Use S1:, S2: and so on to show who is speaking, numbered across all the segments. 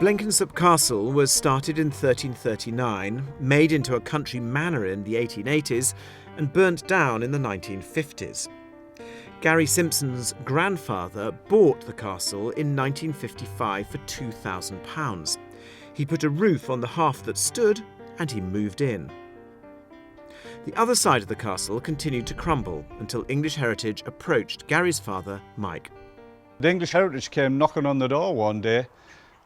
S1: Blenkinsopp Castle was started in 1339, made into a country manor in the 1880s and burnt down in the 1950s. Gary Simpson's grandfather bought the castle in 1955 for £2,000. He put a roof on the half that stood and he moved in. The other side of the castle continued to crumble until English Heritage approached Gary's father, Mike.
S2: The English Heritage came knocking on the door one day,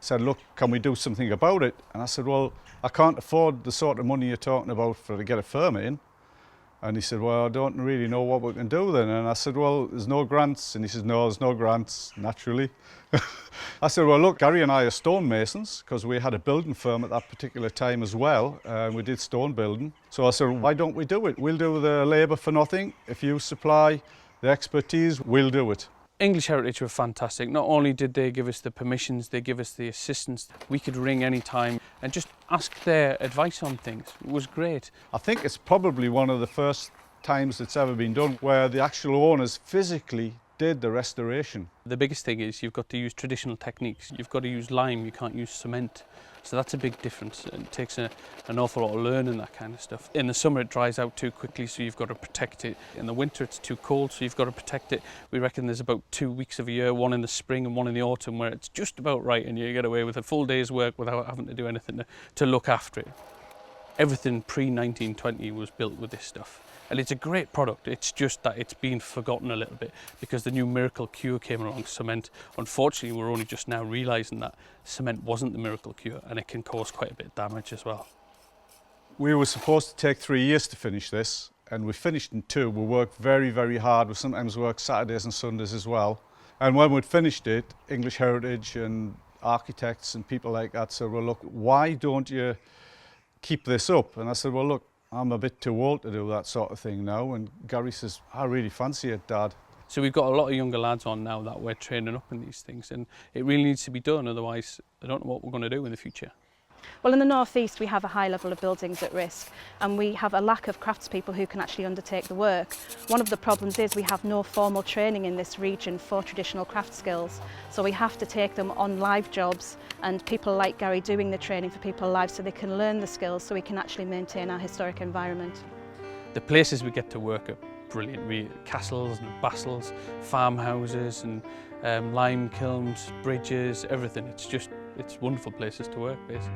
S2: said, look, can we do something about it? And I said, well, I can't afford the sort of money you're talking about to get a firm in. And he said, well, I don't really know what we can do then. And I said, well, there's no grants. And he says, no, there's no grants, naturally. I said, well, look, Gary and I are stonemasons because we had a building firm at that particular time as well. We did stone building. So I said, why don't we do it? We'll do the labour for nothing. If you supply the expertise, we'll do it.
S3: English Heritage were fantastic. Not only did they give us the permissions, they give us the assistance. We could ring any time and just ask their advice on things. It was great.
S2: I think it's probably one of the first times it's ever been done where the actual owners physically did the restoration.
S3: The biggest thing is you've got to use traditional techniques. You've got to use lime, you can't use cement. So that's a big difference. It takes an awful lot of learning, that kind of stuff. In the summer it dries out too quickly, so you've got to protect it. In the winter it's too cold, so you've got to protect it. We reckon there's about 2 weeks of a year, one in the spring and one in the autumn, where it's just about right and you get away with a full day's work without having to do anything to look after it. Everything pre-1920 was built with this stuff. And it's a great product, it's just that it's been forgotten a little bit because the new miracle cure came along, cement. Unfortunately, we're only just now realising that cement wasn't the miracle cure and it can cause quite a bit of damage as well.
S2: We were supposed to take 3 years to finish this and we finished in 2. We worked very, very hard. We sometimes worked Saturdays and Sundays as well. And when we'd finished it, English Heritage and architects and people like that said, well, look, why don't you keep this up? And I said, well, look, I'm a bit too old to do that sort of thing now. And Gary says, I really fancy it, Dad.
S3: So we've got a lot of younger lads on now that we're training up in these things, and it really needs to be done, otherwise I don't know what we're going to do in the future.
S4: Well, in the North East we have a high level of buildings at risk and we have a lack of craftspeople who can actually undertake the work. One of the problems is we have no formal training in this region for traditional craft skills, so we have to take them on live jobs and people like Gary doing the training for people live so they can learn the skills so we can actually maintain our historic environment.
S3: The places we get to work are brilliant. Castles and bastles, farmhouses and lime kilns, bridges, everything. It's wonderful places to work basically.